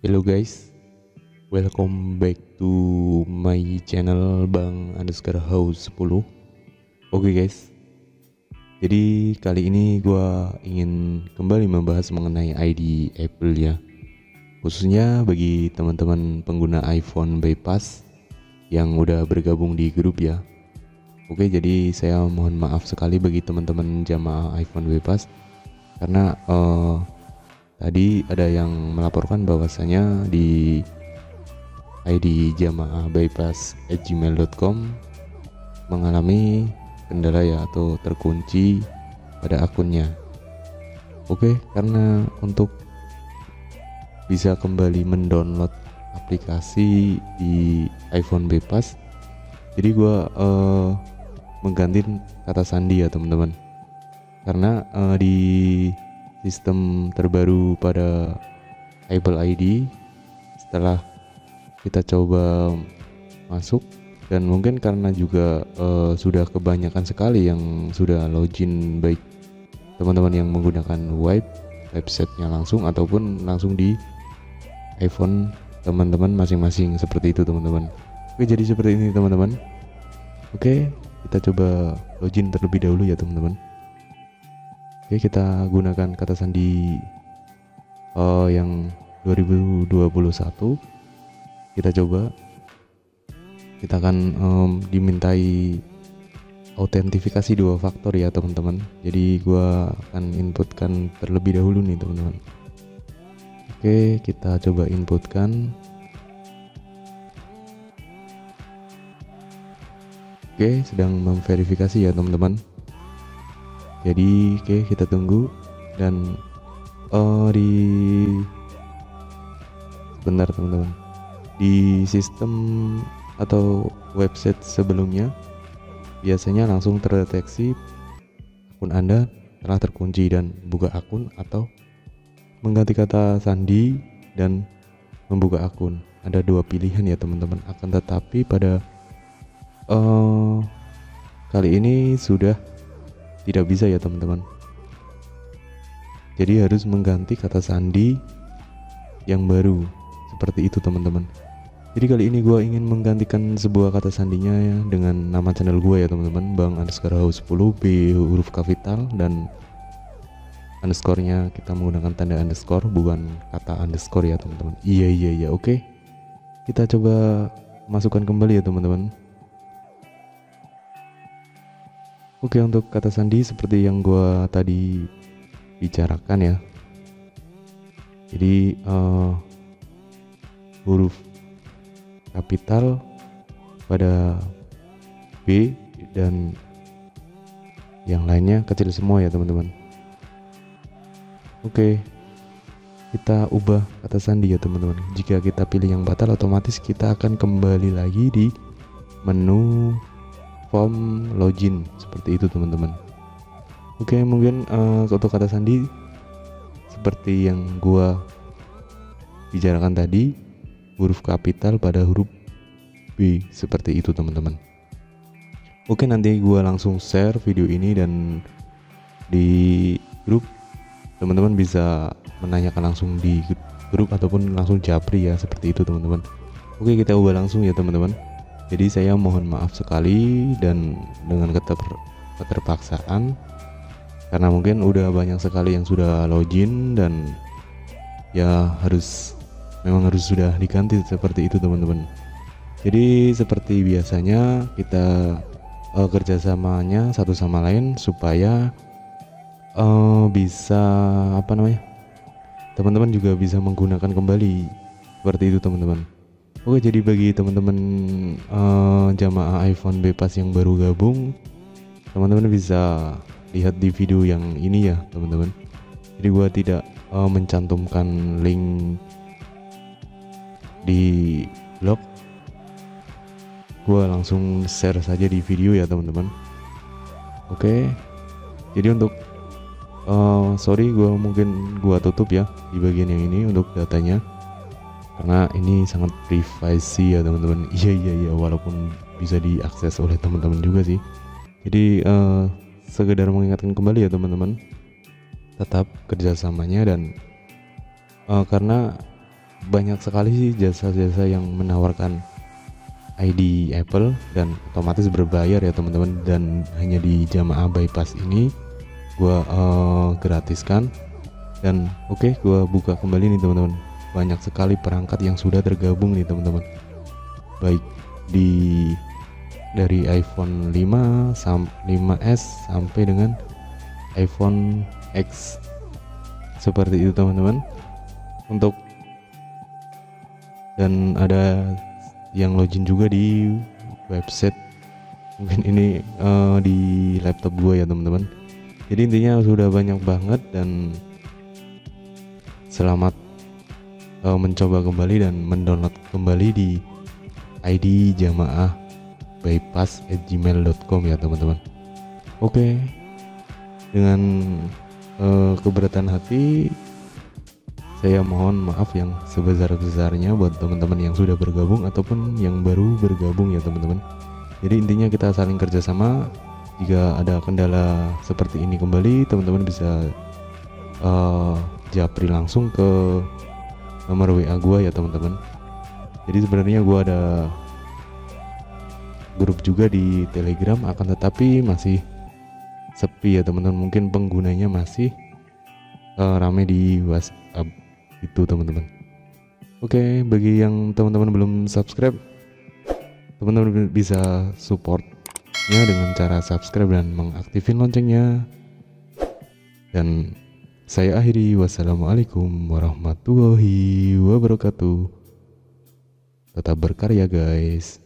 Hello guys, welcome back to my channel Bang underscore House 10. Oke guys, jadi kali ini gua ingin kembali membahas mengenai ID Apple ya, khususnya bagi teman-teman pengguna iPhone Bypass yang udah bergabung di grup ya. Oke, jadi saya mohon maaf sekali bagi teman-teman jamaah iPhone Bypass karena tadi ada yang melaporkan bahwasanya di ID jamaah bypass@gmail.com mengalami kendala ya atau terkunci pada akunnya. Oke, karena untuk bisa kembali mendownload aplikasi di iPhone Bypass, jadi gua mengganti kata sandi ya teman-teman. Karena di sistem terbaru pada Apple ID, setelah kita coba masuk, dan mungkin karena juga sudah kebanyakan sekali yang sudah login, baik teman-teman yang menggunakan websitenya langsung ataupun langsung di iPhone teman-teman masing-masing, seperti itu teman-teman. Oke, jadi seperti ini teman-teman. Oke, kita coba login terlebih dahulu ya teman-teman. Oke, kita gunakan kata sandi yang 2021. Kita coba, kita akan dimintai autentifikasi 2 faktor ya teman-teman. Jadi gua akan inputkan terlebih dahulu nih teman-teman. Oke, kita coba inputkan. Oke, sedang memverifikasi ya teman-teman. Jadi oke, kita tunggu. Dan sebentar teman-teman, di sistem atau website sebelumnya biasanya langsung terdeteksi akun Anda telah terkunci dan buka akun, atau mengganti kata sandi dan membuka akun. Ada 2 pilihan ya teman-teman. Akan tetapi pada kali ini sudah tidak bisa ya teman-teman. Jadi harus mengganti kata sandi yang baru, seperti itu teman-teman. Jadi kali ini gue ingin menggantikan sebuah kata sandinya ya, dengan nama channel gue ya teman-teman, Bang underscore House 10, B huruf kapital, dan underscore-nya kita menggunakan tanda underscore, bukan kata underscore ya teman-teman. Iya. Oke, kita coba masukkan kembali ya teman-teman. Oke, untuk kata sandi seperti yang gue tadi bicarakan ya. Jadi huruf kapital pada B dan yang lainnya kecil semua ya teman-teman. Oke, kita ubah kata sandi ya teman-teman. Jika kita pilih yang batal, otomatis kita akan kembali lagi di menu form login, seperti itu teman-teman. Oke, mungkin untuk kata sandi seperti yang gua bicarakan tadi, huruf kapital pada huruf B, seperti itu teman-teman. Oke, nanti gua langsung share video ini dan di grup, teman-teman bisa menanyakan langsung di grup ataupun langsung japri ya, seperti itu teman-teman. Oke, kita ubah langsung ya teman-teman. Jadi saya mohon maaf sekali dan dengan keterpaksaan, karena mungkin udah banyak sekali yang sudah login dan ya memang harus sudah diganti, seperti itu teman-teman. Jadi seperti biasanya kita kerjasamanya satu sama lain supaya bisa teman-teman juga bisa menggunakan kembali, seperti itu teman-teman. Oke, jadi bagi teman-teman jamaah iPhone Bypass yang baru gabung, teman-teman bisa lihat di video yang ini ya teman-teman. Jadi gua tidak mencantumkan link di blog, gua langsung share saja di video ya teman-teman. Oke, jadi untuk sorry, gua tutup ya di bagian yang ini untuk datanya, karena ini sangat privasi ya teman-teman. Iya, walaupun bisa diakses oleh teman-teman juga sih. Jadi sekedar mengingatkan kembali ya teman-teman, tetap kerjasamanya. Dan karena banyak sekali sih jasa-jasa yang menawarkan ID Apple dan otomatis berbayar ya teman-teman, dan hanya di Jamaah Bypass ini gua gratiskan. Dan oke, gua buka kembali nih teman-teman, banyak sekali perangkat yang sudah tergabung nih teman-teman, baik dari iPhone 5S sampai dengan iPhone X, seperti itu teman-teman. Dan ada yang login juga di website, mungkin ini di laptop gue ya teman-teman. Jadi intinya sudah banyak banget, dan selamat mencoba kembali dan mendownload kembali di ID Jamaah bypass@gmail.com ya teman-teman. Oke, dengan keberatan hati saya mohon maaf yang sebesar-besarnya buat teman-teman yang sudah bergabung ataupun yang baru bergabung ya teman-teman. Jadi intinya kita saling kerjasama. Jika ada kendala seperti ini kembali, teman-teman bisa japri langsung ke nomor WA gua ya teman-teman. Jadi sebenarnya gua ada grup juga di Telegram, akan tetapi masih sepi ya teman-teman. Mungkin penggunanya masih rame di WhatsApp itu teman-teman. Oke, bagi yang teman-teman belum subscribe, teman-teman bisa supportnya dengan cara subscribe dan mengaktifin loncengnya. Dan saya akhiri, wassalamualaikum warahmatullahi wabarakatuh. Tetap berkarya guys.